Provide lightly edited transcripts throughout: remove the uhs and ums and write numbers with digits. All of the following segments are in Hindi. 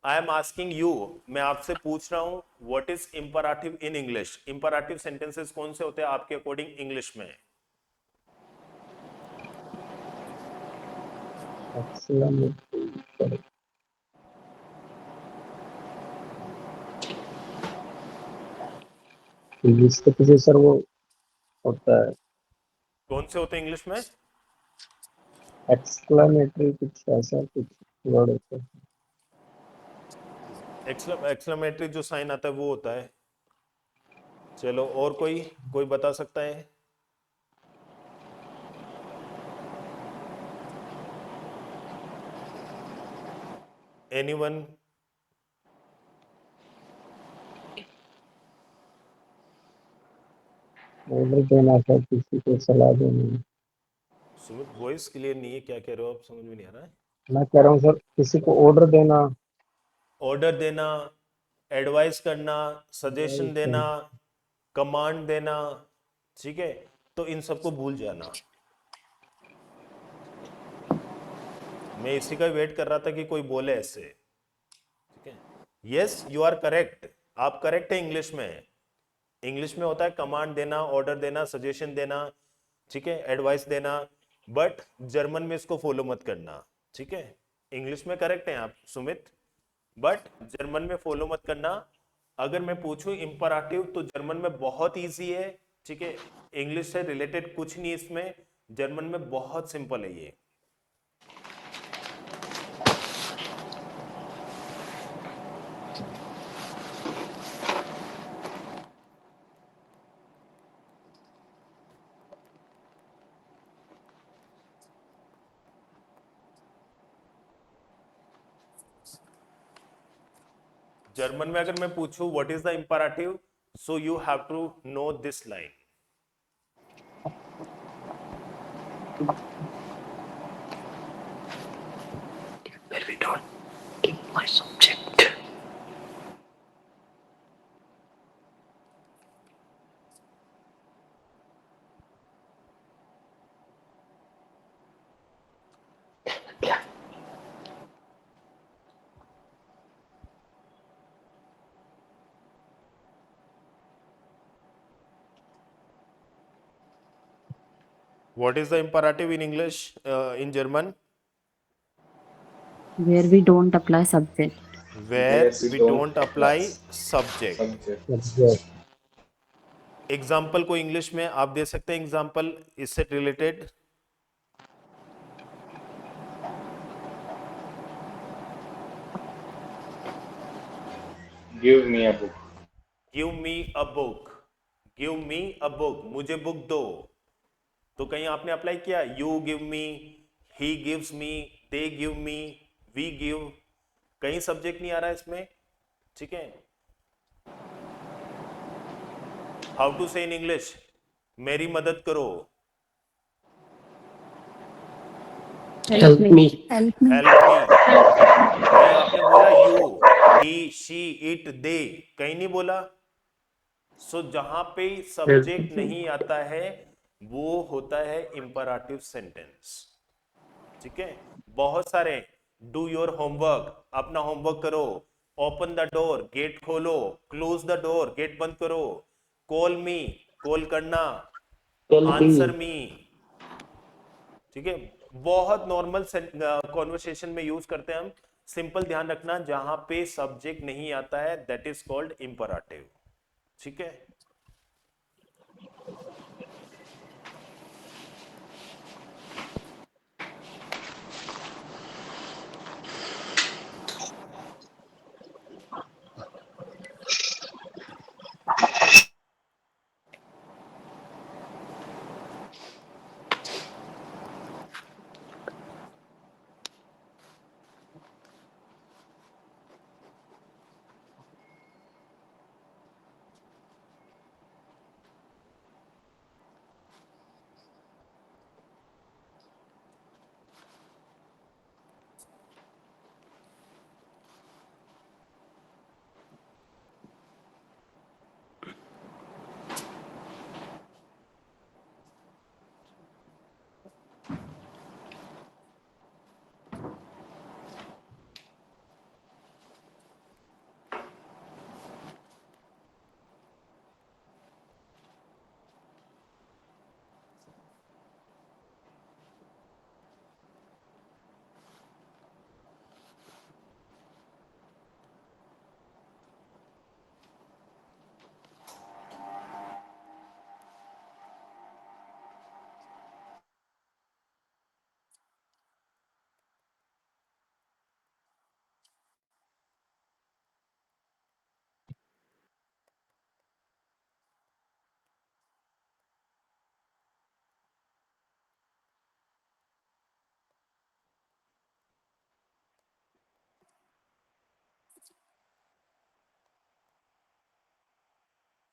आई एम आस्किंग यू, मैं आपसे पूछ रहा हूं what is imperative in English. Imperative sentences कौन से होते हैं आपके अकॉर्डिंग इंग्लिश में? exclamatory, इसके पीछे सर वो होता है कौन से होते हैं इंग्लिश में? एक्सक्लेमेटरी, कुछ ऐसा कुछ वर्ड होता है। एक्सक्लेमेटरी जो साइन आता है वो होता है। चलो, और कोई कोई बता सकता है? एनीवन? ऑर्डर देना था, किसी को सलाह देनी। सुमित, वॉइस क्लियर नहीं है, क्या कह रहे हो आप? समझ में नहीं आ रहा है। मैं कह रहा हूँ सर, किसी को ऑर्डर देना। ऑर्डर देना, एडवाइस करना, सजेशन देना, कमांड देना, ठीक है? तो इन सबको भूल जाना। मैं इसी का वेट कर रहा था कि कोई बोले ऐसे। ठीक है, यस यू आर करेक्ट, आप करेक्ट है। इंग्लिश में, इंग्लिश में होता है कमांड देना, ऑर्डर देना, सजेशन देना, ठीक है, एडवाइस देना। बट जर्मन में इसको फॉलो मत करना, ठीक है? इंग्लिश में करेक्ट है आप सुमित, बट जर्मन में फॉलो मत करना। अगर मैं पूछूं इंपराटिव तो जर्मन में बहुत इजी है, ठीक है? इंग्लिश से रिलेटेड कुछ नहीं इसमें, जर्मन में बहुत सिंपल है ये। जर्मन में अगर मैं पूछूं what is the imperative, so you have to know this line. Where we don't give my subject. क्या? What is the imperative in English, in German? Where we don't apply subject. Where we don't apply subject. Subject. Example को इंग्लिश में आप दे सकते हैं, एग्जाम्पल इससे related. Give me a book. Give me a book, give me a book, मुझे बुक दो। तो कहीं आपने अप्लाई किया? You give me, he gives me, they give me, we give, कहीं सब्जेक्ट नहीं आ रहा है इसमें, ठीक है? हाउ टू से इन इंग्लिश, मेरी मदद करो। Help me. Help me. Help me, कहीं आपने बोला यू, ही, शी, इट, दे? कहीं नहीं बोला। सो जहां पे सब्जेक्ट नहीं आता है वो होता है इंपराटिव सेंटेंस, ठीक है? बहुत सारे, डू योर होमवर्क, अपना होमवर्क करो। ओपन द डोर, गेट खोलो। क्लोज द डोर, गेट बंद करो। कॉल मी, कॉल करना। Tell answer me. मी, ठीक है? बहुत नॉर्मल कॉन्वर्सेशन में यूज करते हैं हम। सिंपल ध्यान रखना, जहां पे सब्जेक्ट नहीं आता है दैट इज कॉल्ड इंपराटिव, ठीक है?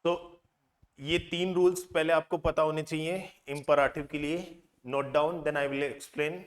तो ये 3 रूल्स पहले आपको पता होने चाहिए इंपराटिव के लिए. Note down, then I will explain.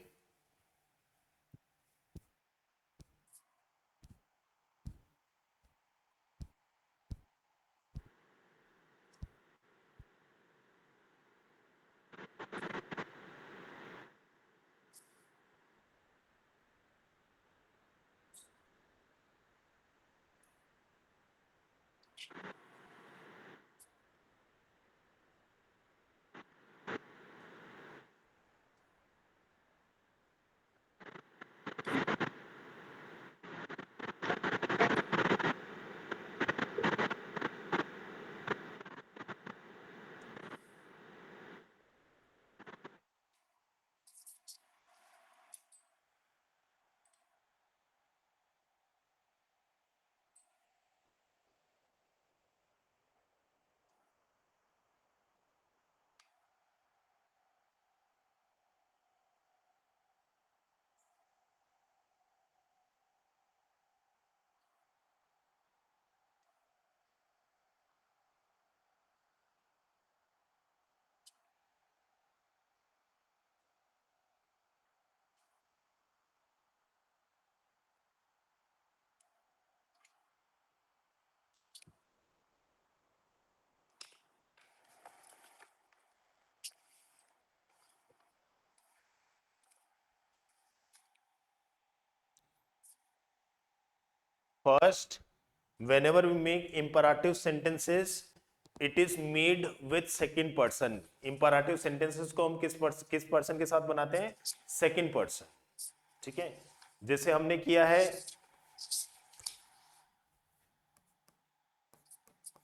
First, whenever we make imperative sentences, it is made with second person. Imperative sentences को हम किस person के साथ बनाते हैं? Second person. ठीक है, जैसे हमने किया है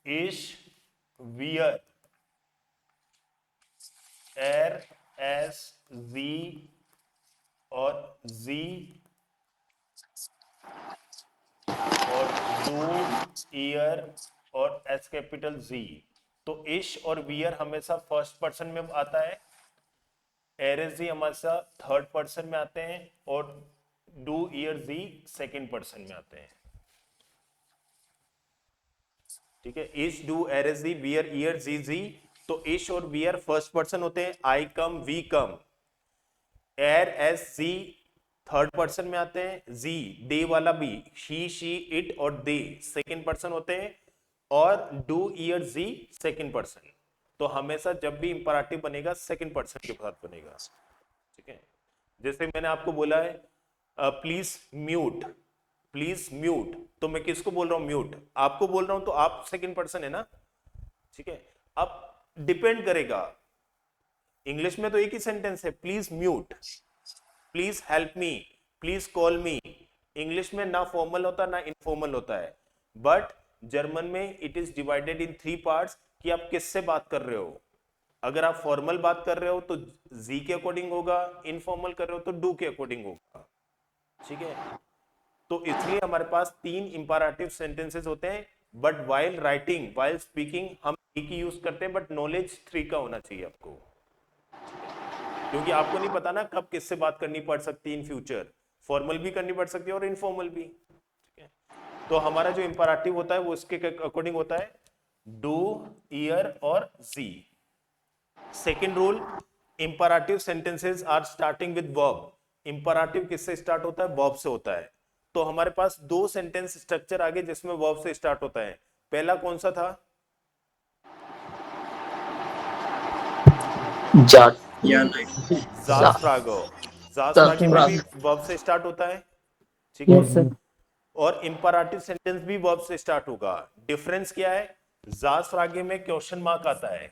इश, वियर, एर, एस, जी और जी और डू, ईयर और एस कैपिटल जी. तो इश और वियर हमेशा फर्स्ट पर्सन में आता है, एर जी हमेशा थर्ड पर्सन में आते हैं और डू, ईयर, जी सेकंड पर्सन में आते हैं. ठीक है, इश, डू, एर जी, वियर, ईयर, जी, जी. तो इश और वियर फर्स्ट पर्सन होते हैं, आई कम, वी कम. एर, एस, जी थर्ड पर्सन में आते हैं, जी दे वाला भी, शी, इट और दे सेकंड पर्सन होते हैं और डू, ईयर, जी सेकंड पर्सन. तो हमेशा जब भी इंपराटिव बनेगा सेकंड पर्सन के साथ बनेगा. ठीक है, जैसे मैंने आपको बोला है प्लीज म्यूट, प्लीज म्यूट, तो मैं किसको बोल रहा हूं म्यूट? आपको बोल रहा हूं, तो आप सेकंड पर्सन है ना. ठीक है, अब डिपेंड करेगा. इंग्लिश में तो एक ही सेंटेंस है, please mute, please help me, please call me. English में ना फॉर्मल होता ना इनफॉर्मल होता है, बट जर्मन में it is divided in 3 parts कि आप किससे बात कर रहे हो. अगर आप फॉर्मल बात कर रहे हो तो जी के अकॉर्डिंग होगा, इनफॉर्मल कर रहे हो तो डू के अकॉर्डिंग होगा. ठीक है, तो इसलिए हमारे पास 3 इंपैरेटिव सेंटेंसेस होते हैं, but while writing, while speaking हम एक ही यूज करते हैं, बट नॉलेज 3 का होना चाहिए आपको, क्योंकि आपको नहीं पता ना कब किससे बात करनी पड़ सकती है इन फ्यूचर. फॉर्मल भी करनी पड़ सकती है और इनफॉर्मल भी. ठीक है, तो हमारा जो इंपैरेटिव होता है वो इसके अकॉर्डिंग होता है, डू, ईयर और जी. Second rule, imperative sentences are starting with verb. Imperative किससे स्टार्ट होता है? वर्ब से होता है. तो हमारे पास 2 सेंटेंस स्ट्रक्चर आगे जिसमें वर्ब से स्टार्ट होता है. पहला कौन सा था? जाट या नहीं ज़ास्फ्रागो. ज़ास्फ्रागे में भी वर्ब से स्टार्ट होता है. ठीक है, Yes, sir. और इंपैरेटिव सेंटेंस भी वर्ब से स्टार्ट होगा. डिफरेंस क्या है? ज़ास्फ्रागे में क्वेश्चन मार्क आता है.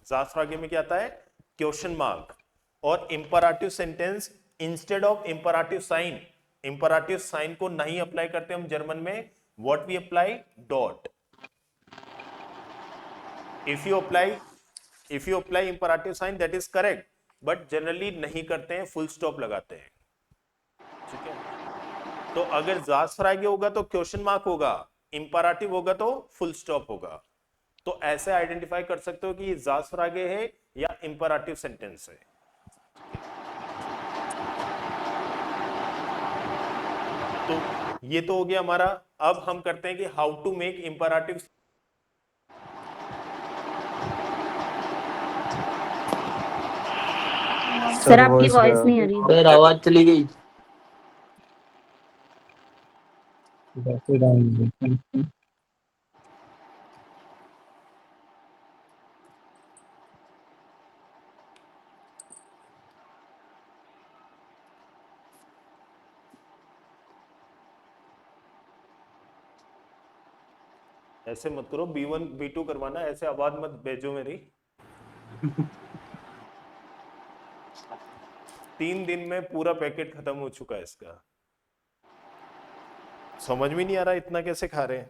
ज़ास्फ्रागे में क्या आता है? Question mark. और imperative sentence instead of imperative sign, imperative sign को नहीं अप्लाई करते हम जर्मन में. What we apply? Dot. If you apply imperative sign that is correct, but generally नहीं करते हैं, फुल स्टॉप लगाते हैं. ठीक है, तो अगर ज़ास्फ्रागे होगा तो क्वेश्चन मार्क होगा, इंपैरेटिव होगा तो फुल स्टॉप होगा. तो ऐसे आइडेंटिफाई कर सकते हो कि ये ज़ास्फ्रागे है या इंपैरेटिव सेंटेंस है. तो ये तो हो गया हमारा. अब हम करते हैं कि how to make imperative sir आपकी वॉइस नहीं आ रही। सर आवाज चली गई। Rapid animation. ऐसे मत करो, B1 B2 करवाना, ऐसे आवाज मत भेजो मेरी। 3 दिन में पूरा पैकेट खत्म हो चुका है इसका। समझ में नहीं आ रहा इतना कैसे खा रहे हैं।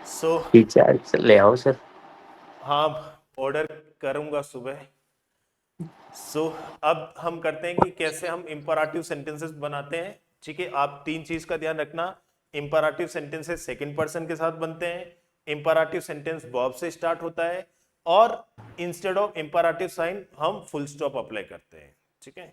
सो रिचार्ज ले आओ सर। हाँ, ऑर्डर करूंगा सुबह। सो अब हम करते हैं कि कैसे हम इंपराटिव सेंटेंसेस बनाते हैं। ठीक है, आप 3 चीज का ध्यान रखना। इंपराटिव सेंटेंसेस सेकंड पर्सन के साथ बनते हैं, इंपराटिव सेंटेंस वर्ब से स्टार्ट होता है, और इंस्टेड ऑफ इंपराटिव साइन हम फुल स्टॉप अप्लाई करते हैं। ठीक है,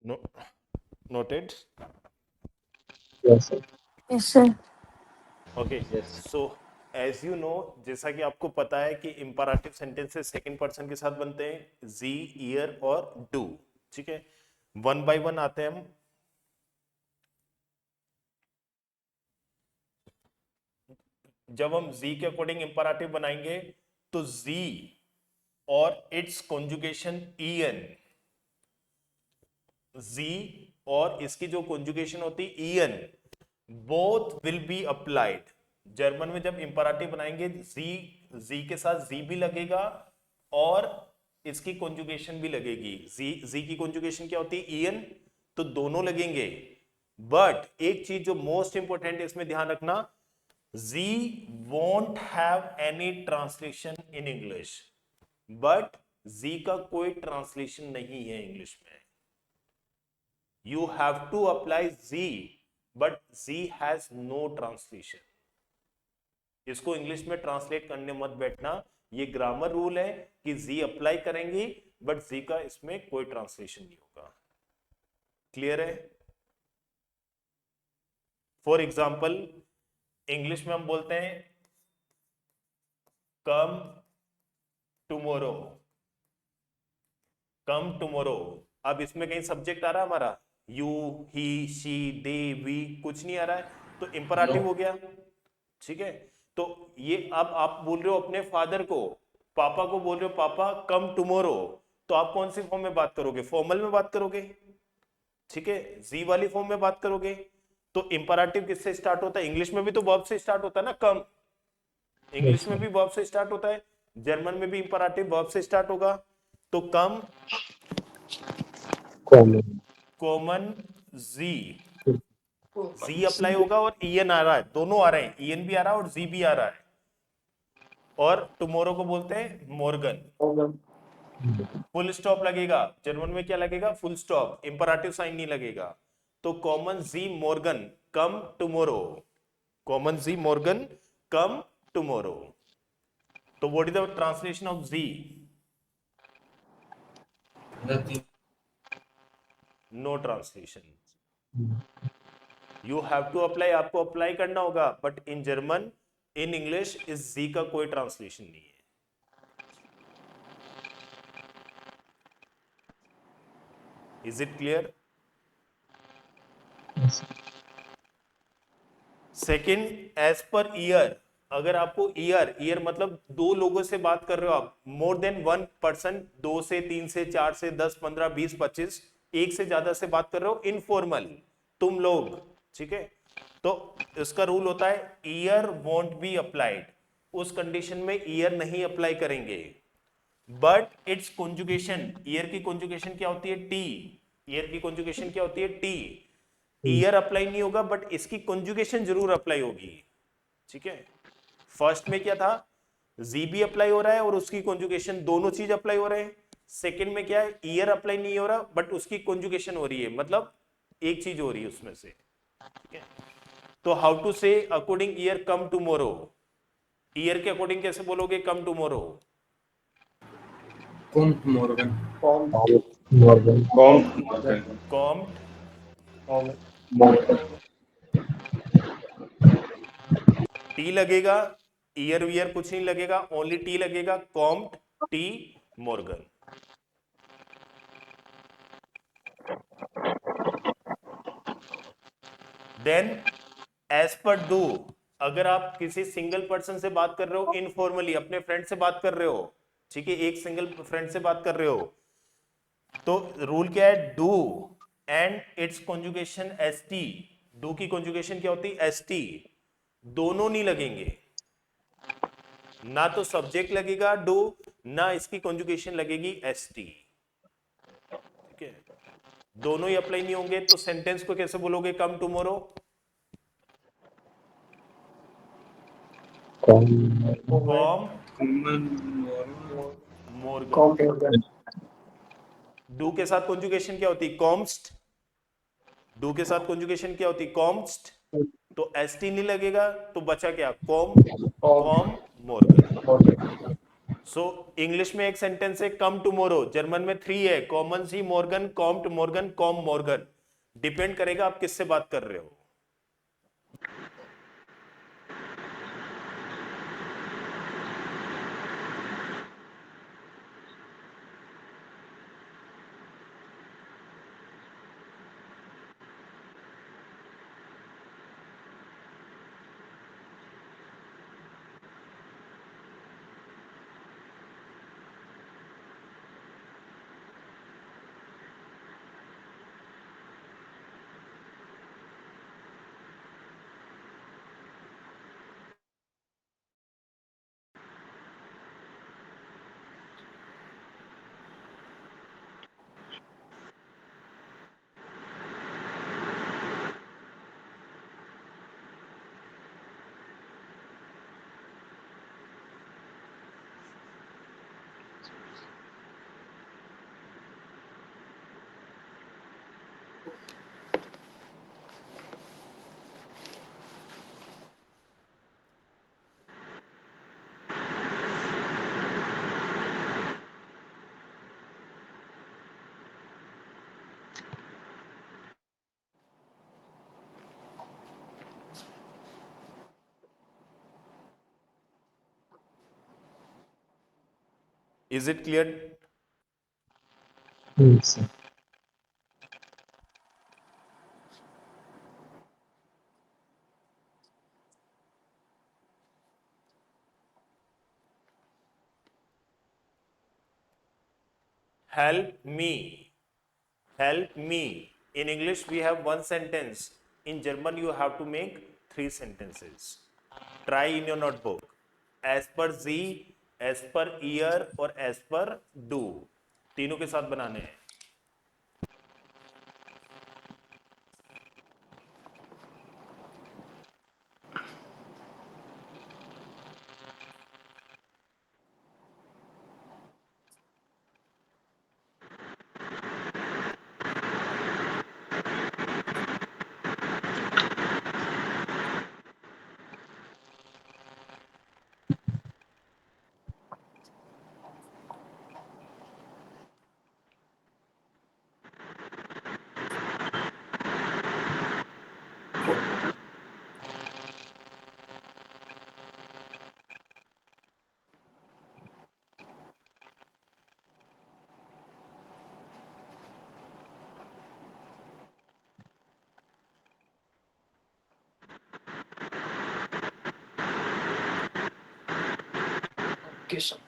no noted. Yes, sir. Yes, sir. Okay. So as you know, जैसा कि आपको पता है कि इंपराटिव सेंटेंसेस सेकंड पर्सन के साथ बनते हैं, जी, ईयर और डू. ठीक है, वन बाय वन आते हैं हम. जब हम जी के अकॉर्डिंग इंपराटिव बनाएंगे तो जी और इट्स कॉन्जुगेशन ईएन, जी और इसकी जो कॉन्जुगेशन होती है ईएन, both will be applied. German में जब इंपराटिव बनाएंगे जी के साथ जी भी लगेगा और इसकी कॉन्जुगेशन भी लगेगी. जी की कॉन्जुगेशन क्या होती है? ईएन. तो दोनों लगेंगे. बट एक चीज जो मोस्ट इंपॉर्टेंट है इसमें ध्यान रखना, जी won't have any translation in English. But जी का कोई ट्रांसलेशन नहीं है इंग्लिश में. You have to apply Z, but Z has no translation. इसको इंग्लिश में ट्रांसलेट करने मत बैठना. ये ग्रामर रूल है कि Z अप्लाई करेंगे बट Z का इसमें कोई ट्रांसलेशन नहीं होगा. क्लियर है? फॉर एग्जाम्पल इंग्लिश में हम बोलते हैं कम टुमारो, कम टुमारो. अब इसमें कहीं सब्जेक्ट आ रहा है हमारा? You, he, she, they, we, कुछ नहीं आ रहा है, तो इंपराटिव हो गया. ठीक है, तो ये अब आप बोल रहे हो अपने फादर को, पापा को बोल रहे हो पापा कम टुमारो, तो आप कौन सी फॉर्म में बात करोगे? फॉर्मल में बात करोगे. ठीक है, जी वाली फॉर्म में बात करोगे. तो इंपराटिव किससे स्टार्ट होता है? इंग्लिश में भी तो वर्ब से स्टार्ट होता है ना, कम. इंग्लिश में भी वर्ब से स्टार्ट होता है, जर्मन में भी इंपराटिव वर्ब से स्टार्ट होगा. तो कम Common. कॉमन जी, जी अप्लाई होगा और ईएन आ रहा है, दोनों आ रहे हैं, ईएन भी आ रहा है और जी भी आ रहा है. और टुमारो को बोलते हैं मॉर्गन. फुल स्टॉप लगेगा. जर्मन में क्या लगेगा? Full stop. इंपराटिव साइन नहीं लगेगा. तो कॉमन जी मॉर्गन कम टुमारो, कॉमन जी मॉर्गन कम टुमारो. तो what is the translation of जी? No translation. You have to apply, आपको अप्लाई करना होगा. But in German, in English इस जी का कोई ट्रांसलेशन नहीं है. Is it clear? Yes. Second, as per ईयर. अगर आपको ईयर मतलब दो लोगों से बात कर रहे हो आप, मोर देन वन पर्सन, 2 से 3 से 4 से 10 15 20 25, एक से ज्यादा से बात कर रहे हो, इनफॉर्मल, तुम लोग. ठीक है, तो इसका रूल होता है ईयर वोंट बी अप्लाइड. उस कंडीशन में ईयर नहीं अप्लाई करेंगे. बट इट्स कॉन्जुगेशन, ईयर की कॉन्जुगेशन क्या होती है? टी. ईयर की कॉन्जुगेशन क्या होती है? टी. ईयर अप्लाई नहीं होगा बट इसकी कॉन्जुगेशन जरूर अप्लाई होगी. ठीक है, फर्स्ट में क्या था? जी भी अप्लाई हो रहा है और उसकी कॉन्जुगेशन, दोनों चीज अप्लाई हो रहे हैं. सेकंड में क्या है? ईयर अप्लाई नहीं हो रहा बट उसकी कॉन्जुगेशन हो रही है, मतलब एक चीज हो रही है उसमें से. ठीक है, तो हाउ टू से अकॉर्डिंग ईयर कम टुमारो? ईयर के अकॉर्डिंग कैसे बोलोगे come tomorrow? Kommt morgen. Morgan. कॉम्ड. टी लगेगा, ईयर वियर कुछ नहीं लगेगा, ओनली टी लगेगा. कॉम्ड टी मॉर्गन. देन एज पर डू. अगर आप किसी सिंगल पर्सन से बात कर रहे हो, इनफॉर्मली अपने फ्रेंड से बात कर रहे हो, ठीक है, एक सिंगल फ्रेंड से बात कर रहे हो, तो रूल क्या है? Do and it's conjugation S T. Do की कॉन्जुगेशन क्या होती है? S T. दोनों नहीं लगेंगे, ना तो सब्जेक्ट लगेगा डू, ना इसकी कॉन्जुगेशन लगेगी एस टी. ठीक है, दोनों ही अप्लाई नहीं होंगे. तो सेंटेंस को कैसे बोलोगे come tomorrow? Com Kommen morgen. Morgan. Do के साथ कॉन्जुगेशन क्या होती? कॉम्स्ट. डू के साथ कॉन्जुगेशन क्या होती? कॉम्स्ट. तो एस टी नहीं लगेगा, तो बचा क्या? Com, com Morgan. So English में एक सेंटेंस है कम टुमारो, जर्मन में 3 है, कॉमन सी मॉर्गन, कॉम्ट मॉर्गन, कॉम मॉर्गन। डिपेंड करेगा आप किससे बात कर रहे हो। Is it clear? Yes, sir. Help me. Help me. In English, we have one sentence. In German, you have to make 3 sentences. Try in your notebook. As per Z, as per ear और as per do. तीनों के साथ बनाने हैं। Okay, sir.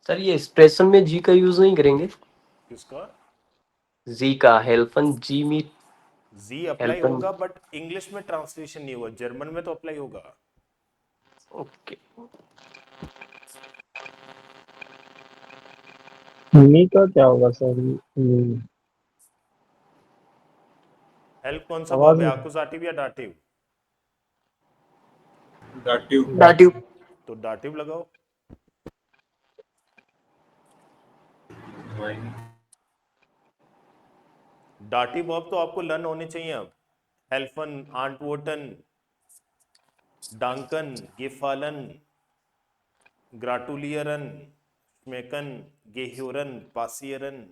सर ये एक्सप्रेशन में जी का यूज नहीं करेंगे? किसका? जी का, हेल्पन जी मी। Z apply हेल्पन। होगा बट इंग्लिश में ट्रांसलेशन नहीं हुआ, जर्मन में तो अप्लाई होगा। ओके। मी का क्या होगा सर? हेल्प कौन सा आवाज वर्ब है, नहीं। आकुजाटिव या डाटिव? दाटिव। दाटिव। तो डाटिव लगाओ। डाटिव वर्ब तो आपको लर्न होने चाहिए अब। हेल्फन, आंटवोटन, डांकन, गेफालन, ग्राटुलियरन, श्मेकन, गेह्योरन, पासियरन।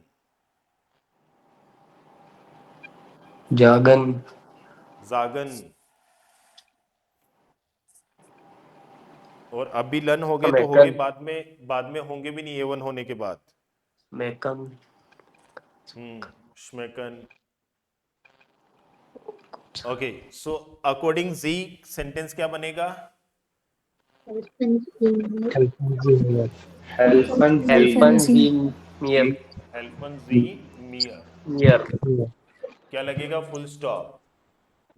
जागन। जागन, और अभी लन हो गए तो हो Schmecken. गए, बाद में होंगे भी नहीं A1 होने के बाद। Schmecken. श्मेकन। ओके, सो अकॉर्डिंग जी सेंटेंस क्या बनेगा? हेल्पन जी Helfen Sie mir हेल्पन जी मियर। mir. क्या लगेगा? Full stop.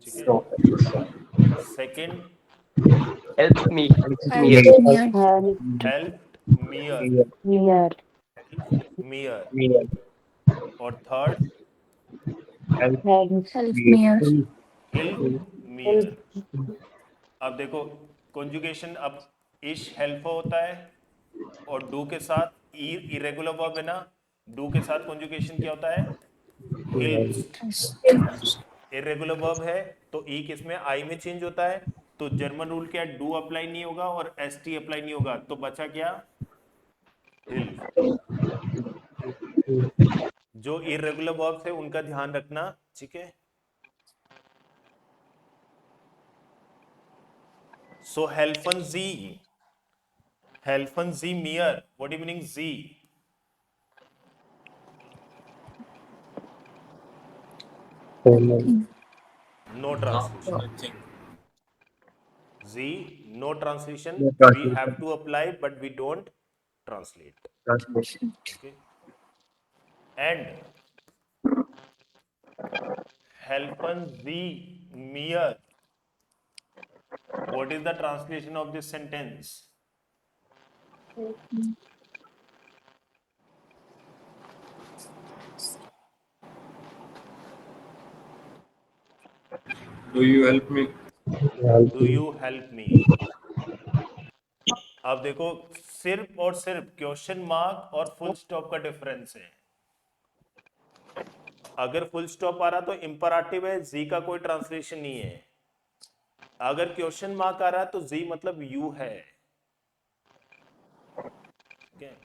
ठीक है। Second, Help me mir. Help me. Help हेल्प मियर। near. हेल्प मियर। और थर्ड, Help Help me. हिल्प मियर। अब देखो कॉन्जुगेशन, अब इश हेल्प होता है और डू के साथ इरेगुलर वर्ब है ना, डू के साथ कॉन्जुगेशन क्या होता है? हिल्प्स। इरेगुलर वर्ब है तो ई किसमें? आई में चेंज होता है। तो जर्मन रूल क्या? डू अप्लाई नहीं होगा और एस टी अप्लाई नहीं होगा, तो बचा क्या? हिल्प। जो इरेगुलर वर्ब्स है उनका ध्यान रखना, ठीक है। सो हेल्फन जी मियर, व्हाट इज मीनिंग जी? Nothing. No translation. Nothing. Z, no translation. We have to apply, but we don't translate. Okay. And helpen Sie mir. What is the translation of this sentence? Do you help me? Do you help me? अब देखो, सिर्फ और सिर्फ क्वेश्चन मार्क और फुल स्टॉप का डिफरेंस है। अगर फुल स्टॉप आ रहा तो इंपराटिव है, जी का कोई ट्रांसलेशन नहीं है। अगर क्वेश्चन मार्क आ रहा तो जी मतलब यू है। ठीक है।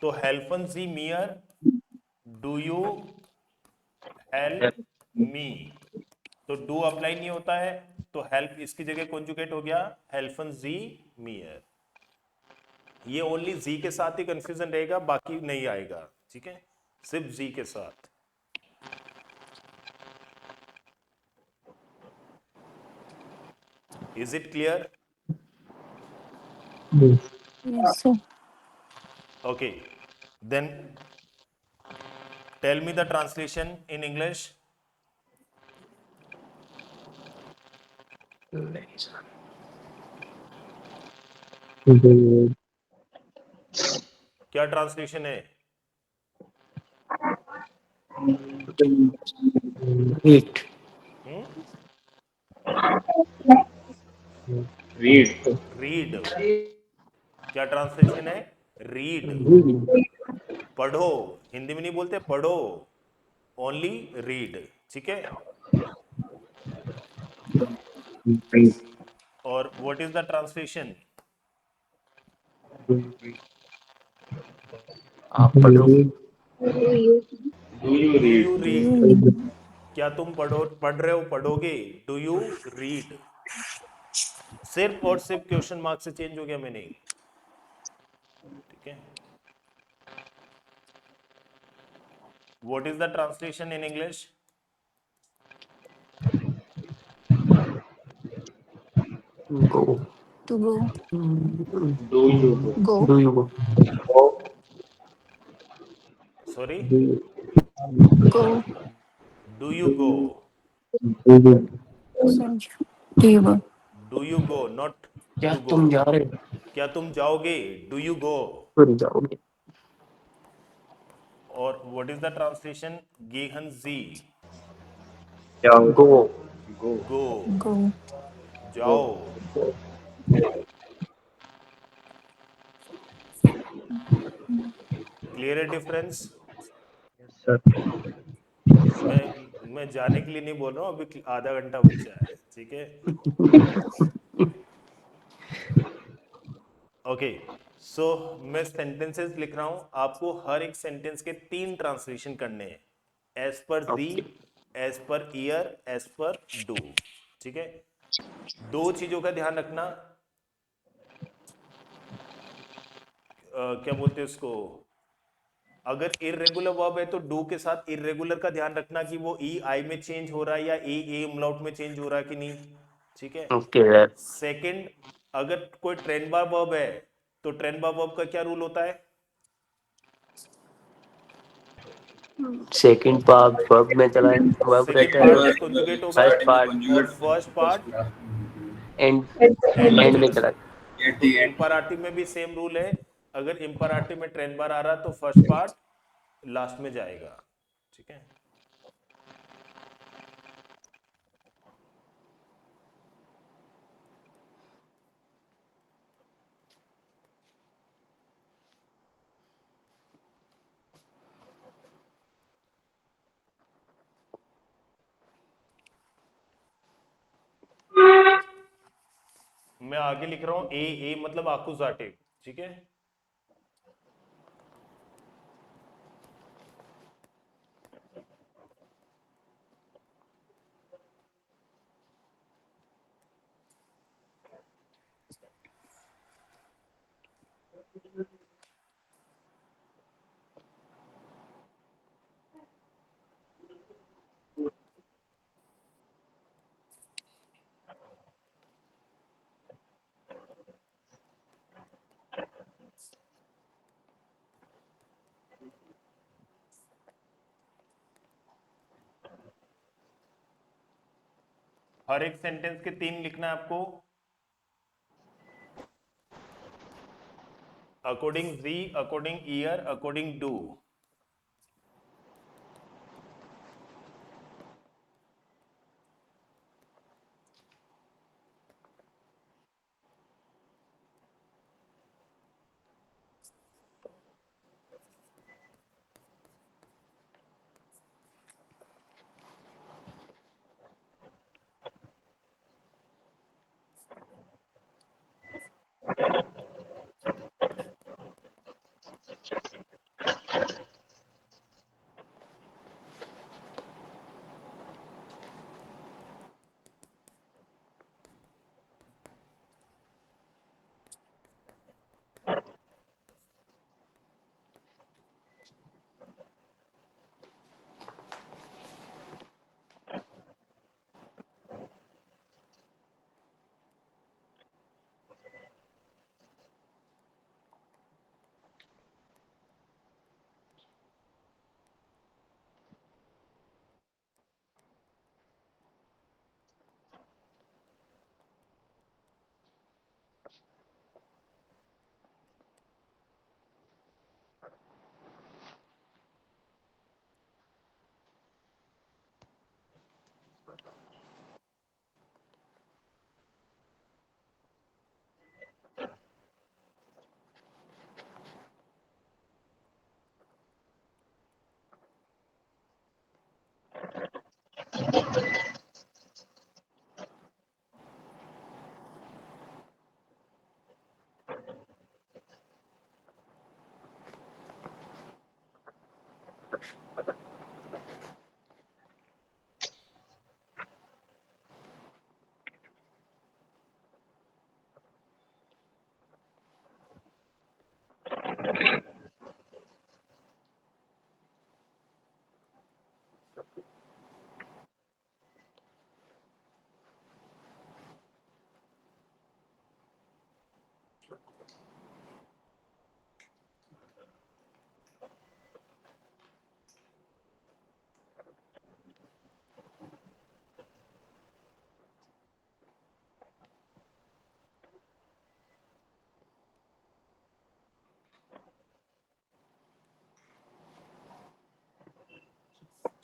तो हेल्पन जी मियर, डू यू हेल्प मी, तो डू अप्लाई नहीं होता है, तो हेल्प इसकी जगह कॉन्जुगेट हो गया हेल्पन जी मियर। ये ओनली जी के साथ ही कंफ्यूजन रहेगा, बाकी नहीं आएगा। ठीक है, सिर्फ जी के साथ। Is it clear? Yes, sir. Okay, then tell me the translation in English. क्या ट्रांसलेशन है? Eat. रीड। रीड। क्या ट्रांसलेशन है? रीड। पढ़ो। हिंदी में नहीं बोलते पढ़ो, ओनली रीड। ठीक है। और व्हाट इज द ट्रांसलेशन? आप पढ़ो। Do you do you read? Do you read? read? क्या तुम पढ़ रहे हो, पढ़ोगे? Do you read? सिर्फ और सिर्फ क्वेश्चन मार्क से चेंज हो गया मीनिंग। ठीक है। What is the translation in English? Go. To go. Do you go? Go. Do you go? Sorry, Go. Do you go? Sorry. Do you go? Do you go, not क्या टू गो। तुम जा रहे हो? क्या तुम जाओगे? Do you go? फिर जाओगे। और व्हाट इज द ट्रांसलेशन? गेहन जी, Go. गो। Go, Go. जाओ। क्लियर है डिफरेंस? मैं जाने के लिए नहीं बोल रहा हूँ, अभी आधा घंटा बचा है। ठीक है। ओके, सो मैं सेंटेंसेस लिख रहा हूं, आपको हर एक सेंटेंस के 3 ट्रांसलेशन करने हैं, एज पर दी, Okay. एज पर ईयर, एज पर डू। ठीक है। 2 चीजों का ध्यान रखना, क्या बोलते हैं उसको, अगर इरेगुलर वर्ब है तो डू के साथ इरेगुलर का ध्यान रखना कि वो ई आई में चेंज हो रहा है या ए umlaut में चेंज हो रहा है कि नहीं, ठीक है। Okay, sir. सेकंड, अगर कोई ट्रेंड बार वर्ब है तो ट्रेंड बार वर्ब का क्या रूल होता है? Second part verb में चला verb सेकंड रहता पार्ट है. में कंजुगेट होगा First part और फर्स्ट पार्ट end एंड में end में चला चला. जाएगा। तो इंपराटिव में भी सेम रूल है, अगर इंपराटिव में ट्रेंड बार आ रहा तो फर्स्ट पार्ट लास्ट में जाएगा, ठीक है। मैं आगे लिख रहा हूं ए मतलब आकुजाटिव, ठीक है। हर एक सेंटेंस के 3 लिखना है आपको। अकॉर्डिंग जी, अकॉर्डिंग ईयर, अकॉर्डिंग डू।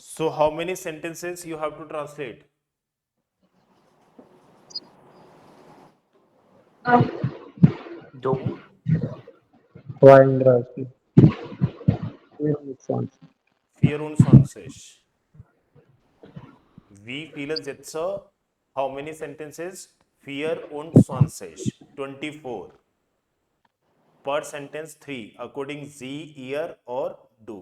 So how many sentences you have to translate? दो. Wild Raspi. Songs. 24. Wie viele Sätze? How many sentences? 24. 24. Per sentence 3. According Z, year or do.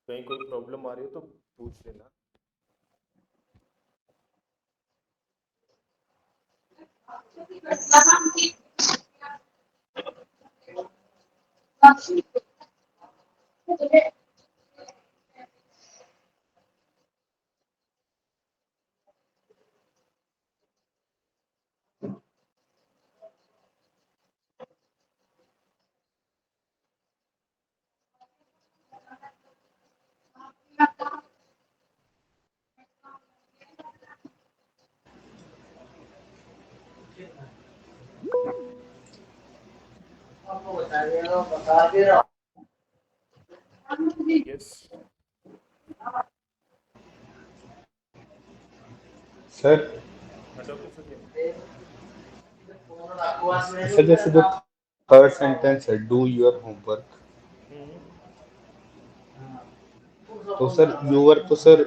कहीं कोई प्रॉब्लम आ रही हो तो पूछ लेना। यस। सर हाँ डॉक्टर सत्यम। सर जैसे जो थर्ड सेंटेंस है डू योर होमवर्क, हम्म। तो सर यूर तो सर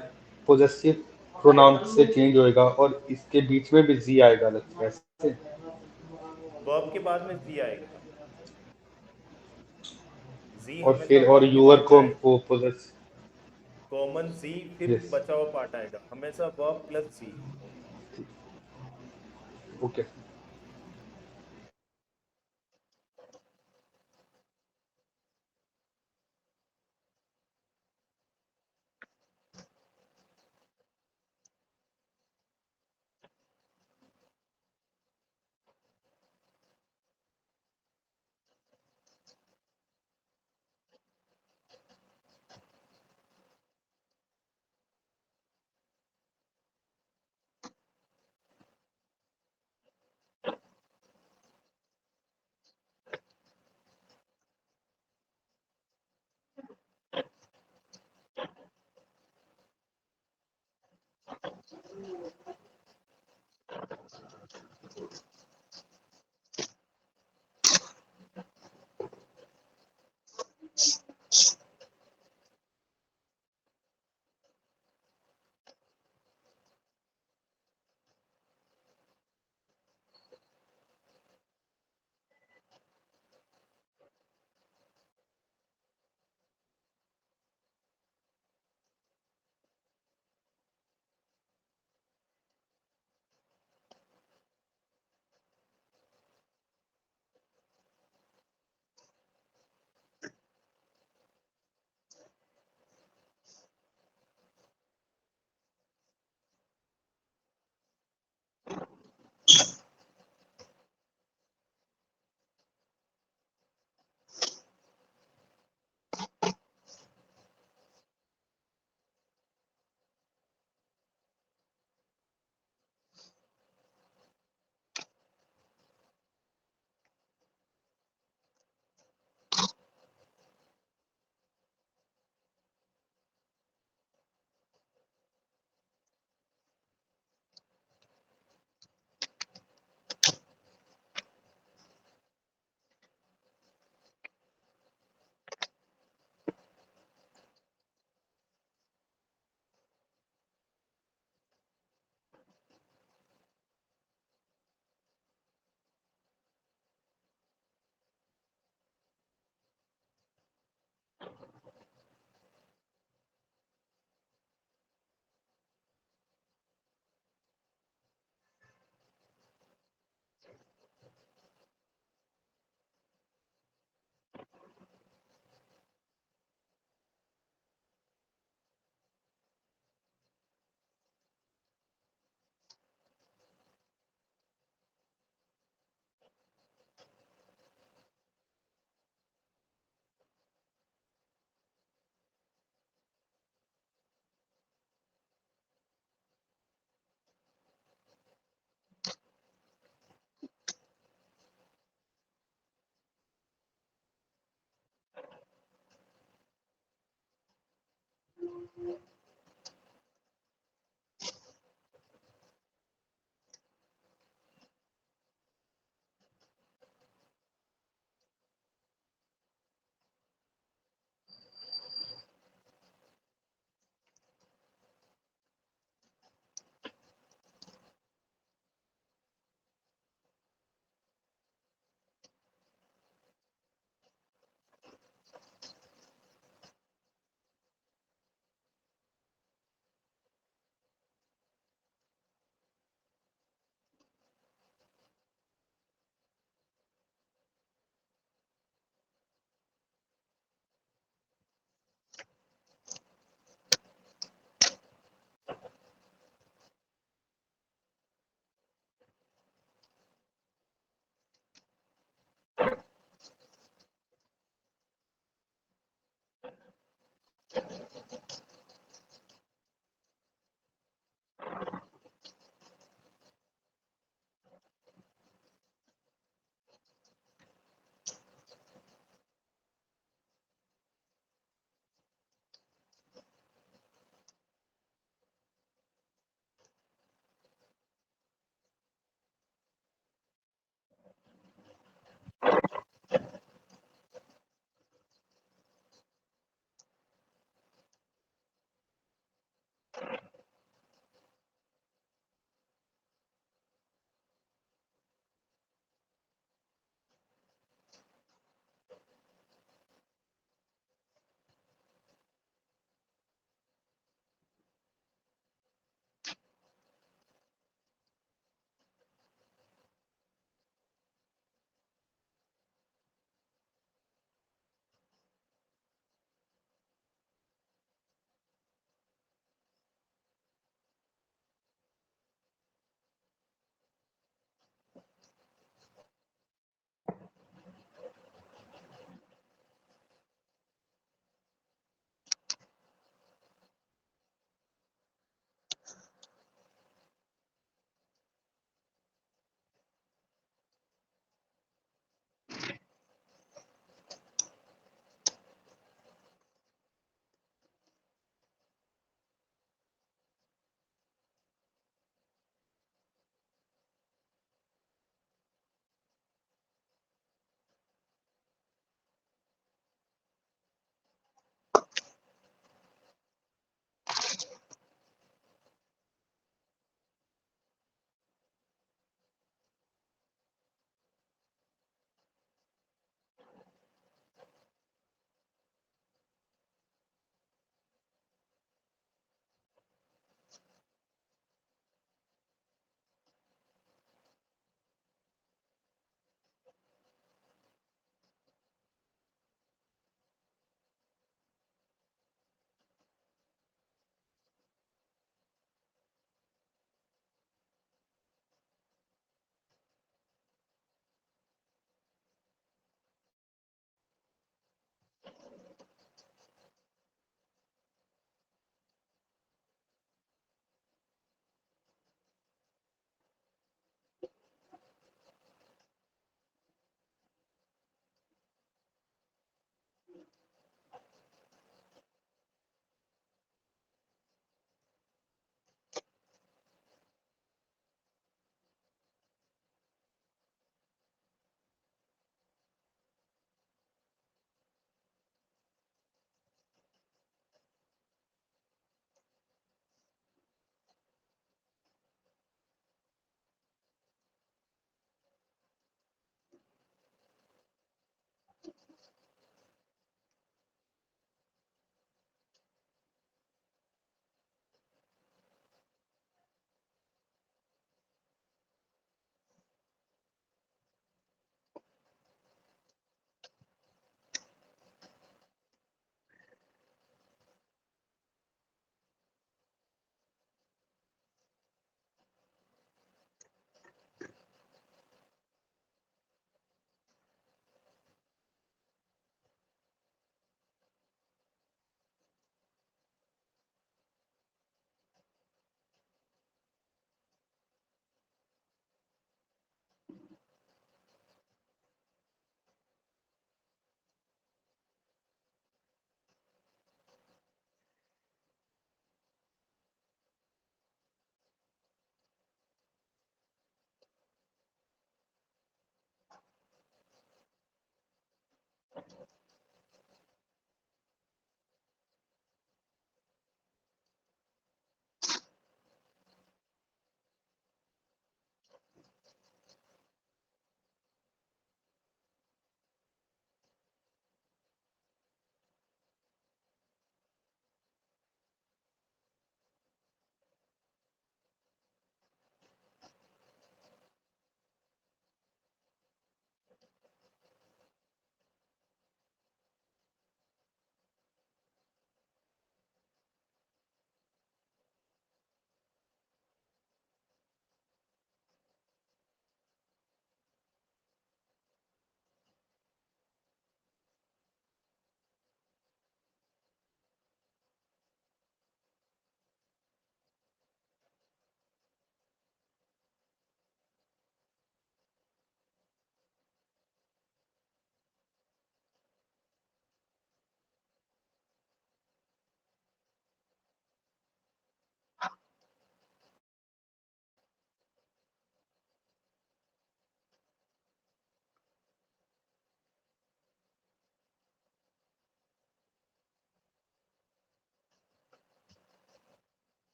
पोजेसिव प्रोनाउन से चेंज होएगा और इसके बीच में भी जी आएगा लगता है ऐसे। वर्ब के बाद में जी आएगा। जी और हमेशा फिर और वर्ब के यूर बाद में को आएगा। वो पोजेस। कॉमन जी फिर यस। बचा हुआ पार्ट आएगा, हमेशा वर्ब प्लस जी। Okay.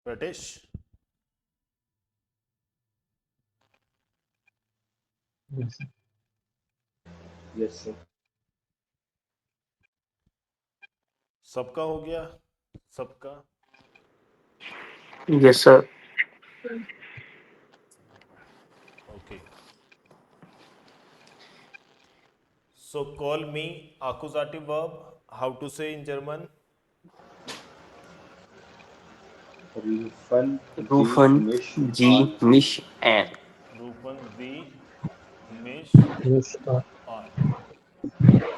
British Yes. Yes sir. सबका हो गया, सबका। Yes, sir. Okay, so call me accusative verb, how to say in German? रूफन Rufen मिश Sie mich an. रूपन दी मिश Yes. ऑन।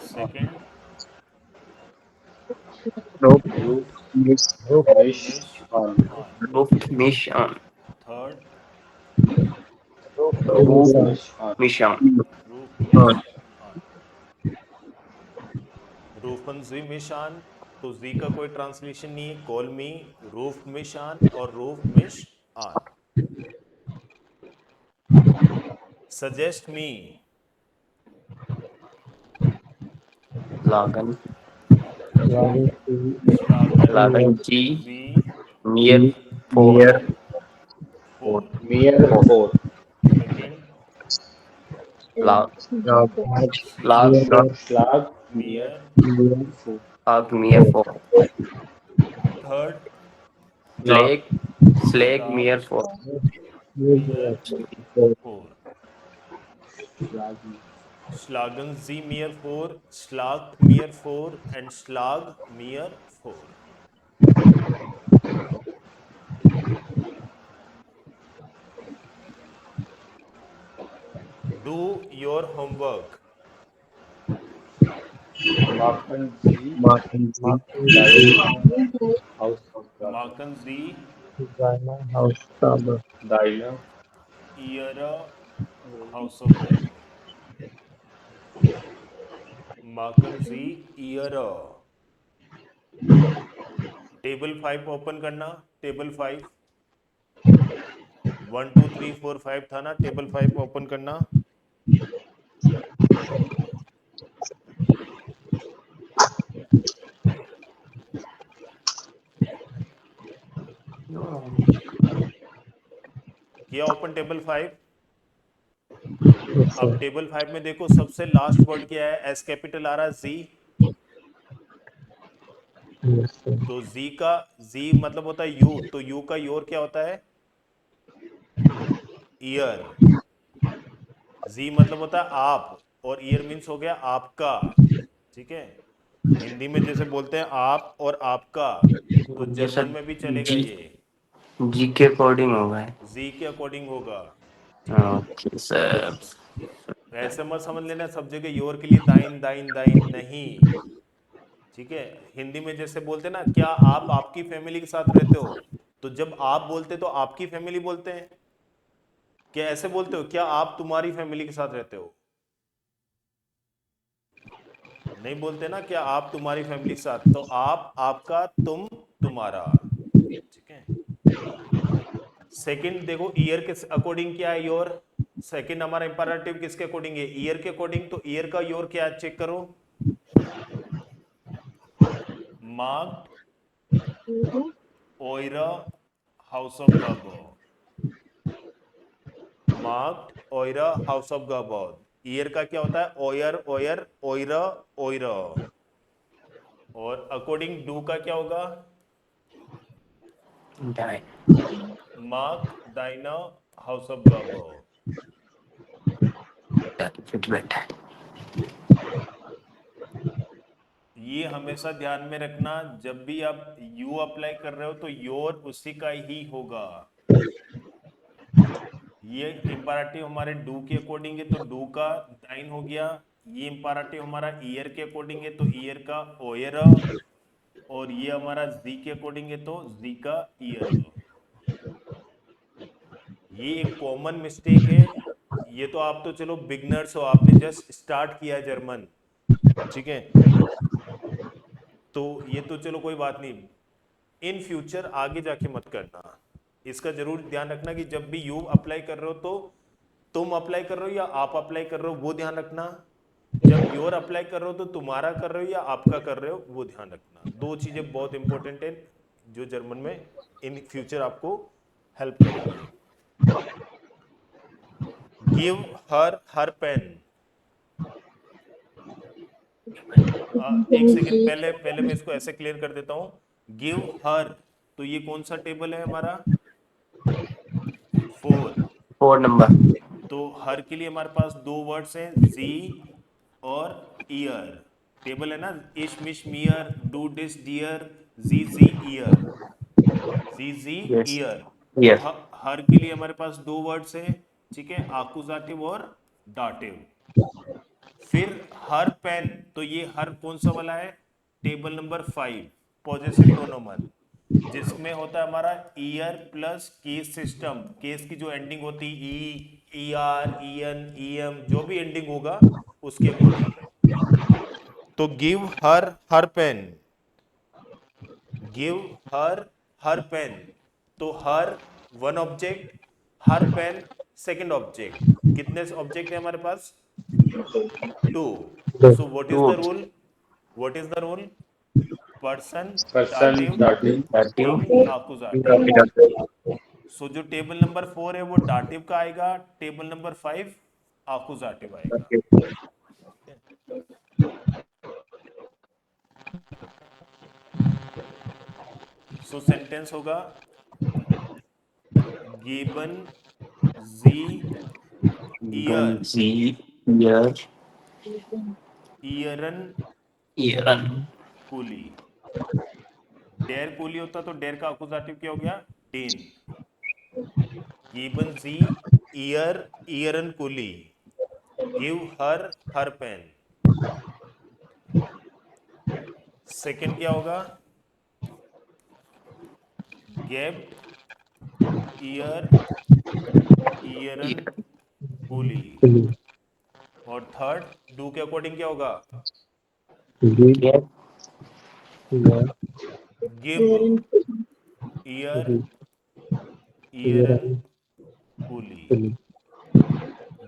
Second, Rope. रूफ Yes. Rope. मिश मिश ऑन। ऑन। Ruft mich an. Third, Ruf Yes. मिश ऑन। mich an. रूफ मिश On. ऑन। रूफन जी मिशान, तो जी का कोई ट्रांसलेशन नहीं है, कॉल मी रूफ मिशान और रूफ मिश ऑन। Suggest me, Lagen. Wagon. श्लागन Lagen Sie जी mir vor. Near. फोर। मियर Vor. फोर। Second, La, Lag. Near. स्लाग मियर मियर। Near. फोर। Lag mir vor. Third, Schläg. Schläg श्लाग mir vor. मियर Near. फोर। स्लाग Schlagen Sie mir vor, schlagt mir vor and schlag mir vor. Do your homework. माखन जी Martin Z. डायना हाउस ऑफ Machen Sie Designer. House. Cover. डायना Ihre Hausaufgaben. Machen Sie Ihre. Table 5 open करना, टेबल 5 1 2 3 4 5 था ना, टेबल 5 ओपन करना। किया ओपन टेबल 5। Yes, अब sir. टेबल 5 में देखो सबसे लास्ट वर्ड क्या है, एस कैपिटल आ रहा है जी। Yes, sir. तो जी का, जी मतलब होता है यू, तो यू का योर क्या होता है, ईयर। जी मतलब होता है आप, और ईयर मीन्स हो गया आपका। ठीक है, हिंदी में जैसे बोलते हैं आप और आपका, तो ये जर्मन सर में भी चलेगा जी ये, जी के अकॉर्डिंग होगा है। जी के अकॉर्डिंग होगा। ठीक है, ओके सर। ऐसे मत समझ लेना सब जगह योर के लिए दाइन दाइन दाइन नहीं। ठीक है, हिंदी में जैसे बोलते हैं ना, क्या आप आपकी फैमिली के साथ रहते हो, तो जब आप बोलते तो आपकी फैमिली बोलते हैं, क्या ऐसे बोलते हो क्या आप तुम्हारी फैमिली के साथ रहते हो, नहीं बोलते ना क्या आप तुम्हारी फैमिली के साथ, तो आप आपका, तुम तुम्हारा। ठीक है, सेकंड देखो ईयर के अकॉर्डिंग क्या है योर, सेकंड हमारा इंपैरेटिव किसके अकॉर्डिंग है, ईयर के अकॉर्डिंग, तो ईयर का योर क्या है चेक करो, मार्क्ड ओइरा हाउस ऑफ गाबो, मार्क्ड ओइरा हाउस ऑफ गाबो। ईयर का क्या होता है, ओयर ओयर ओइरा ओइरा, और अकॉर्डिंग डू का क्या होगा, डाई मार्क दाइना हाउस ऑफ गाबो। फिट बैठा है। ये हमेशा ध्यान में रखना, जब भी आप यू अप्लाई कर रहे हो तो योर उसी का ही होगा। ये इंपैरेटिव हमारे डू के अकॉर्डिंग है तो डू का दाइन हो गया, ये इंपैरेटिव हमारा ईयर के अकॉर्डिंग है तो ईयर का ओयर, और ये हमारा जी के अकॉर्डिंग है तो जी का ईयर। ये एक कॉमन मिस्टेक है, ये तो आप तो चलो बिगनर्स हो, आपने जस्ट स्टार्ट किया है जर्मन। ठीक है, तो ये तो चलो कोई बात नहीं, इन फ्यूचर आगे जाके मत करना, इसका जरूर ध्यान रखना कि जब भी यू अप्लाई कर रहे हो तो तुम अप्लाई कर रहे हो या आप अप्लाई कर रहे हो वो ध्यान रखना, जब योर अप्लाई कर रहे हो तो तुम्हारा कर रहे हो या आपका कर रहे हो वो ध्यान रखना, दो चीजें बहुत इंपॉर्टेंट है जो जर्मन में इन फ्यूचर आपको हेल्प करेंगे। Give her pen. एक सेकंड, पहले पहले मैं इसको ऐसे क्लियर कर देता हूं। गिव हर, तो ये कौन सा टेबल है हमारा? 4। 4 नंबर। तो हर के लिए हमारे पास दो वर्ड्स हैं, जी और ईयर। टेबल है ना, इश मिश मियर, डू डिस डियर, जी ईयर, जी यस ईयर। तो यस हर के लिए हमारे पास दो वर्ड्स हैं, ठीक है, आकुजाटिव और डाटिव। फिर हर पेन, तो ये हर कौन सा वाला है? टेबल नंबर 5, पॉजेसिव प्रोनोमन, जिसमें होता है हमारा ईयर प्लस केस सिस्टम। केस की जो एंडिंग होती है E R E N E M, जो भी एंडिंग होगा उसके अकॉर्डिंग। तो give her pen, give her pen, तो her one object, her pen second object. कितने ऑब्जेक्ट है हमारे पास? 2। So what is the rule? What is the rule? Person, person dative, dative dative thing, आकुजाटिव। सो जो टेबल नंबर 4 है वो डाटिव का आएगा, टेबल नंबर 5 आकुजाटिव आएगा। सो सेंटेंस होगा गिवन जी ईयर, गंजी ईयर ईयरन ईयरन कूली। डेर कूली होता तो डेर का अकुजाटिव क्या हो गया? डेन। गिवन जी ईयर, ईयरन कूली। Give her pen. सेकंड क्या होगा? गेट ईयर, ईयरन कूली। और थर्ड डू के अकॉर्डिंग क्या होगा? गेट गिव ईयर, ईयरन कूली।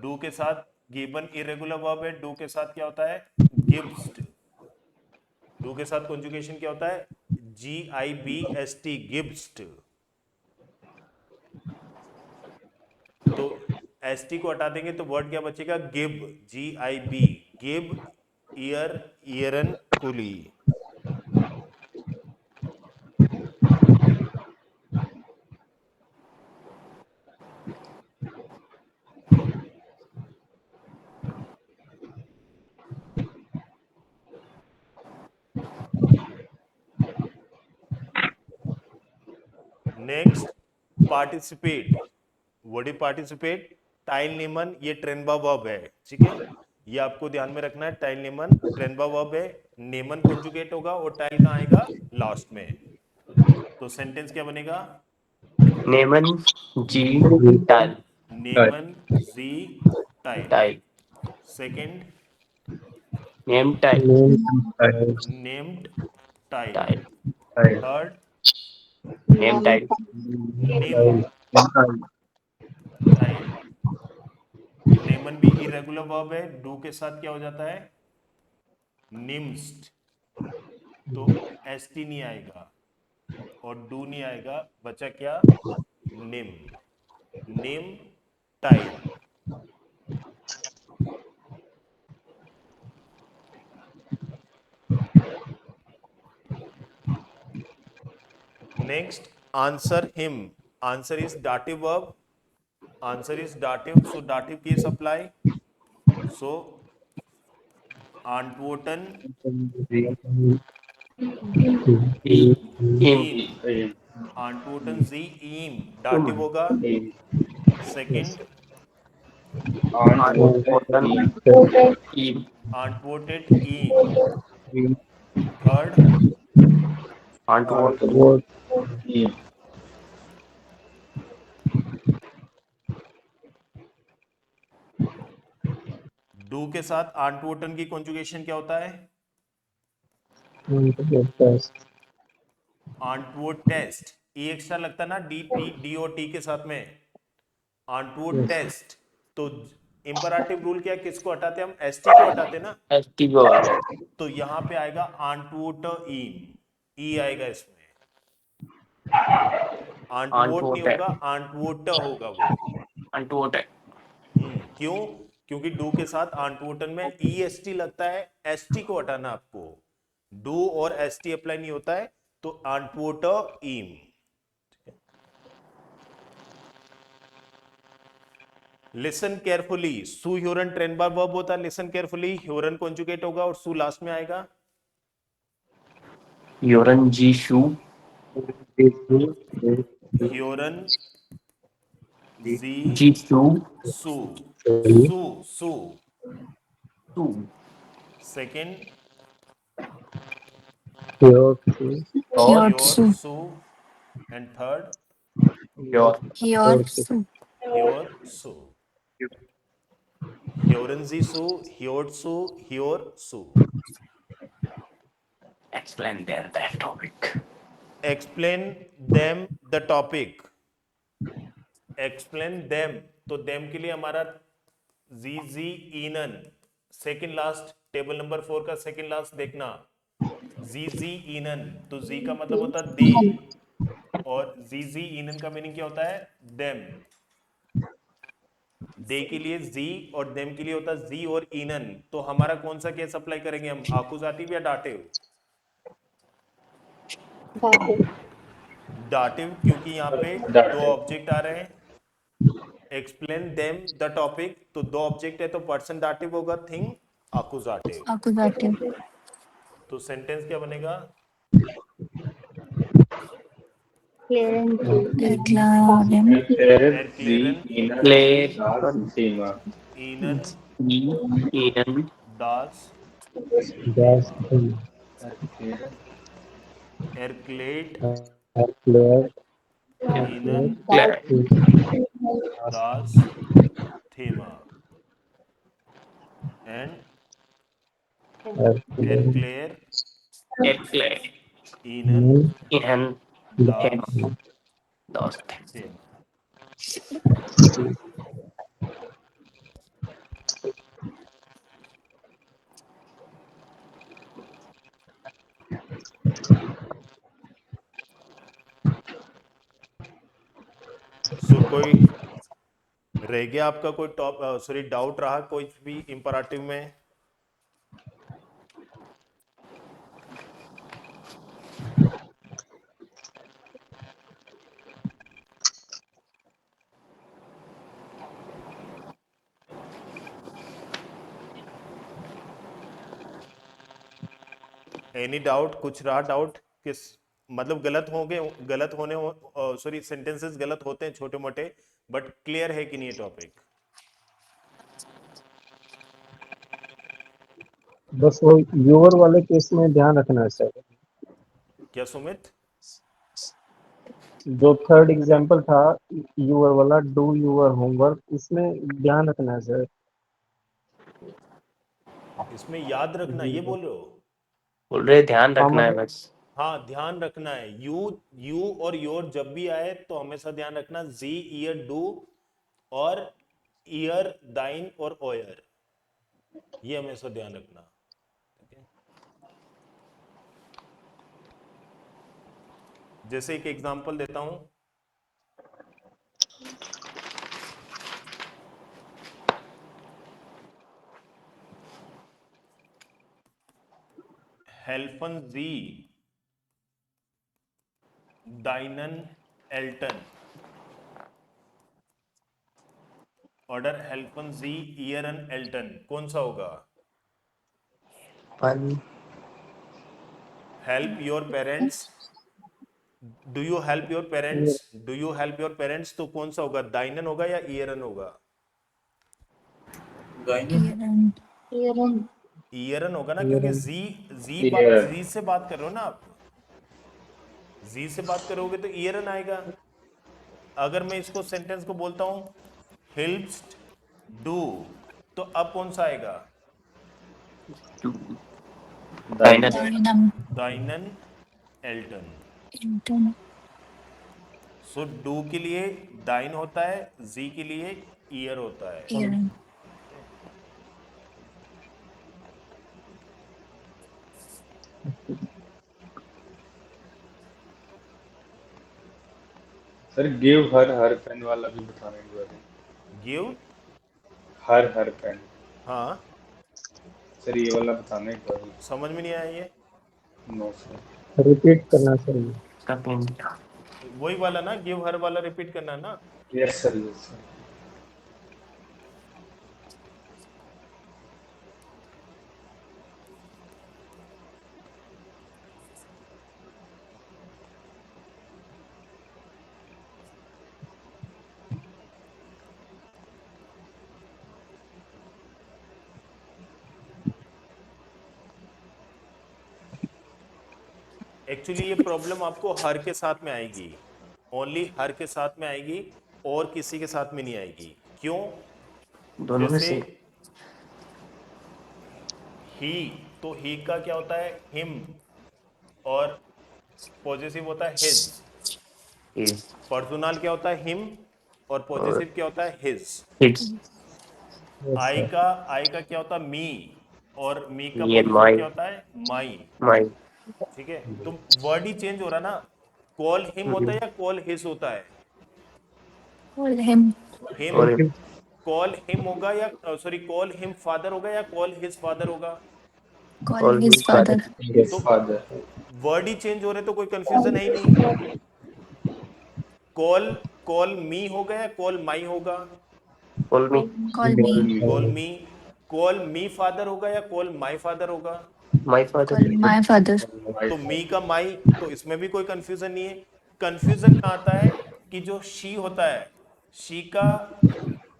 डू के साथ गिवन इरेगुलर वर्ब है, डू के साथ क्या होता है? गिव्स। डू के साथ कॉन्जुगेशन क्या होता है? GIBST, गिव्स्ट। तो ST को हटा देंगे तो वर्ड क्या बचेगा? गिव, GIB, गिव ईयर, ईयरन कूली। Next, participate. वर्ड पार्टिसिपेट, टाइल नेमन, ये ट्रेनबा वर्ब है, ठीक है, ये आपको ध्यान में रखना है। टाइल नेमन ट्रेनबा वर्ब है, नेमन कॉन्जुगेट होगा और टाइल कहाँ आएगा? लास्ट में। तो सेंटेंस क्या बनेगा? नेमन जी टाइल नेमन जी टाइल। टाइल सेकंड, नेम टाइल नेम्ड टाइल। टाइल थर्ड, नेम टाइल निम टाइल। नेमन भी इरेगुलर वर्ब है, डू के साथ क्या हो जाता है? निम्स्ट। तो ST नहीं आएगा और डू नहीं आएगा, बचा क्या? निम, निम टाइल। Next, answer him. Answer is dative verb, answer is dative, so dative case apply. So antworten इन ihm, antworten Sie ihm, डाटिव होगा। सेकंड, आंटोटन इन antwortet ihm। थर्ड, आंटोट डू के साथ antworten की कॉन्जुगेशन क्या होता है? antwort test. ई एक्स्ट्रा लगता है ना, DOT के साथ में, antwort टेस्ट। तो इंपराटिव रूल क्या है? किसको हटाते हैं हम? ST को हटाते हैं ना। एस्टिगो तो यहां पे आएगा antworter ihm, ई आएगा इसमें। आंटवोट नहीं Antworte. होगा, आंटवोट होगा वो। Antworte. क्यों? क्योंकि डू के साथ आंटवोटन में ईएसटी लगता है, एसटी को हटाना आपको। डू और एसटी अप्लाई नहीं होता है, तो आंटवोटर ईम। लिसन केयरफुली, सू ह्यूरन ट्रेन बार वर्ब होता है, लिसन केयरफुली, ह्यूरन कॉन्जुगेट होगा और सू लास्ट में आएगा। Yoran G. Shu. ह्यूरन जी G. Shu. सू, सू सू Su. सेकंड, Your Or योर Hyotsu. सू, एंड थर्ड your. Hyotsu. ह्योर सू। ह्योरन जी सू, ह्योर सू, ह्योर सू। Explain that topic. Explain them the topic, explain them, तो देम के लिए हमारा जी ईनन, सेकंड लास्ट, टेबल नंबर 4 का सेकंड लास्ट देखना, जी ईनन, तो जी का मतलब होता है दे, और जी ईनन का मीनिंग क्या होता है? देम। दे के लिए जी और देम के लिए होता है जी और ईनन। तो हमारा कौन सा केस अप्लाई करेंगे हम, आकुजाटिव या डाटिव? डाटिव, क्योंकि यहाँ पे दो ऑब्जेक्ट आ रहे हैं। एक्सप्लेन देम द टॉपिक, तो दो ऑब्जेक्ट है तो पर्सन डाटिव होगा, थिंग आकुजाटिव। Accusative. तो सेंटेंस क्या बनेगा? Declaring. Erklären एरक्लेरन Sie ihnen Play. das Thema. ईनन Ian. दास gas थेमा, Erklären एरक्लेट are clear. ईनन Clay. दास थेमा, एंड Are clear. एरक्लेर Clay. ईनन Ian. दास Lost. थेमा। सो कोई रह गया आपका कोई टॉप, सॉरी डाउट रहा कोई भी इंपराटिव में? Any doubt? कुछ रहा डाउट? किस मतलब गलत होंगे, गलत होने सॉरी सेंटेंसेस गलत होते हैं छोटे मोटे, बट क्लियर है कि नहीं ये टॉपिक? बस वो योर वाले केस में ध्यान रखना है सर। क्या सुमित? जो थर्ड एग्जांपल था यूर वाला, डू यूर होमवर्क, इसमें ध्यान रखना है सर। इसमें याद रखना जी ये जी। बोल रहे हो? बोल रहे ध्यान हाँ रखना है मतलब बस. हाँ ध्यान रखना है। यू और योर जब भी आए तो हमेशा ध्यान रखना, जी ईयर डू और ईयर दाइन और ओयर, ये हमेशा ध्यान रखना। ठीक है, जैसे एक एग्जांपल देता हूं, हेल्फन जी डाइनन एल्टन, ऑर्डर हेल्फन जी ईयरन एल्टन, कौन सा होगा? One. Help your parents, do you help your parents, do you help your parents, तो कौन सा होगा, दाइनन होगा या ईयरन होगा? ईयरन होगा ना, क्योंकि जी Eher जी से बात कर रहे हो ना आप, जी से बात करोगे तो ईयरन आएगा। अगर मैं इसको सेंटेंस को बोलता हूं हेल्प्स डू, तो अब कौन सा आएगा? Two. deine Final. Dynam. दाइनन एल्टन। Intern. सो डू के लिए दाइन होता है, जी के लिए ईयर होता है। Earring. Sir give her pen वाला भी बताना एक बार। Give, her pen. हाँ सर ये वाला बताना एक बार। समझ में नहीं आया ये, नो सर। रिपीट करना सर ये। इसका पेन दिया। वही वाला ना, गिव हर वाला रिपीट करना है ना। Yes sir, yes sir. Actually ये प्रॉब्लम आपको हर के साथ में आएगी, ओनली हर के साथ में आएगी और किसी के साथ में नहीं आएगी। क्यों? दोनों में जैसे से ही, तो ही का क्या होता है? हिम, और पॉजिटिव होता है हिज। इज पर्सनल क्या होता है? हिम, और पॉजिटिव क्या होता है? His. It's yes I sir. का क्या होता है? मी, और मी का मी एंड पॉजिटिव माई क्या होता है? माई। माई। ठीक है, तो वर्ड ही चेंज हो रहा ना। कॉल हिम होता है या कॉल हिज होता है? Call him. हिम। और कॉल हिम होगा या सॉरी, कॉल हिम फादर होगा या कॉल हिज फादर होगा? Call और his father. यस तो फादर। वर्ड ही चेंज हो रहे तो कोई कंफ्यूजन है ही नहीं। कॉल कॉल मी होगा या कॉल माई होगा? कॉल मी Call me. कॉल मी। कॉल मी फादर होगा या कॉल माई फादर होगा? My father. Call my father. तो मी का माई, तो इसमें भी कोई कंफ्यूजन नहीं है। कंफ्यूजन कहाँ आता है कि जो शी होता है, शी का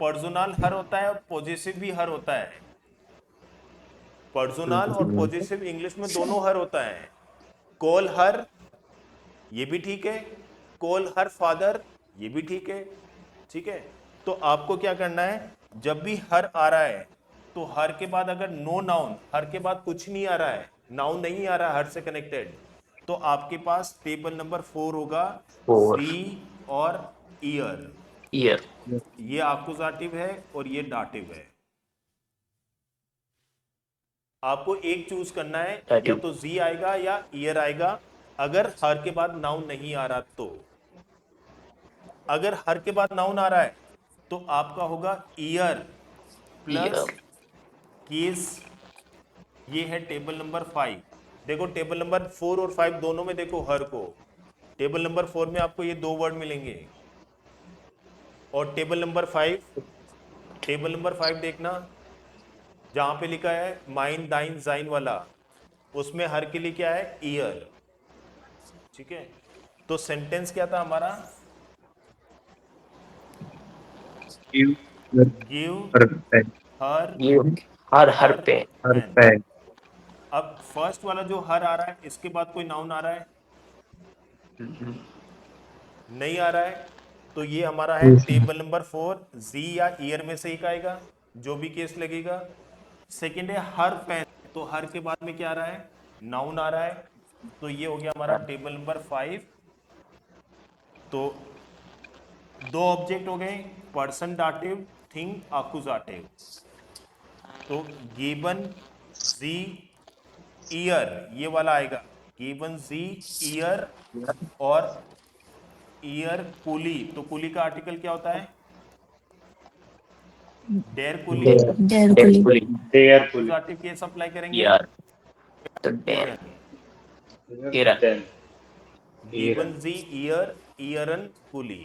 पर्सनल हर होता है और पॉजिटिव भी हर होता है। पर्सनल और पॉजिटिव इंग्लिश में दोनों हर होता है। कॉल हर, ये भी ठीक है। कॉल हर फादर, ये भी ठीक है। ठीक है, तो आपको क्या करना है, जब भी हर आ रहा है तो हर के बाद अगर नो नाउन, हर के बाद कुछ नहीं आ रहा है, नाउन नहीं आ रहा है हर से कनेक्टेड, तो आपके पास टेबल नंबर 4 होगा, Four. सी और ईयर। ईयर। ये एक्कुजाटिव है और ये डाटिव है। आपको एक चूज करना है, या Dative. तो जी आएगा या ईयर आएगा, अगर हर के बाद नाउन नहीं आ रहा तो। अगर हर के बाद नाउन आ रहा है तो आपका होगा ईयर प्लस ईयर। केस। ये है टेबल नंबर 5। देखो टेबल नंबर 4 और 5 दोनों में देखो हर को। टेबल नंबर 4 में आपको ये दो वर्ड मिलेंगे, और टेबल नंबर 5 देखना, जहां पे लिखा है माइन दाइन जाइन वाला, उसमें हर के लिए क्या है? ईयर। ठीक है, तो सेंटेंस क्या था हमारा? Give give her pen. Her ये हर हर पे हर पेन। पेन। अब फर्स्ट वाला जो हर आ रहा है, इसके बाद कोई नाउन आ रहा है? नहीं आ रहा है, तो ये हमारा है टेबल नंबर 4, जी या ईयर में से एक आएगा, जो भी केस लगेगा। सेकंड है हर पेन, तो हर के बाद में क्या आ रहा है? नाउन आ रहा है, तो ये हो गया हमारा टेबल नंबर 5। तो दो ऑब्जेक्ट हो गए, पर्सन डाटिव, थिंग आकुजाटिव। तो गिवन जी ईयर, ये वाला आएगा, गिवन जी ईयर, और ईयर कुली। तो कुली का आर्टिकल क्या होता है? डेर कुली। देयर Dare देयर Kuli. पुली देयर पुलिस। आकुजाटिव केस अप्लाई करेंगे। यार तो डेयर एरन देन गिवन जी ईयर, ईयरन कुली।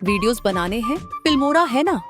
वीडियोस बनाने हैं, फिल्मोरा है ना,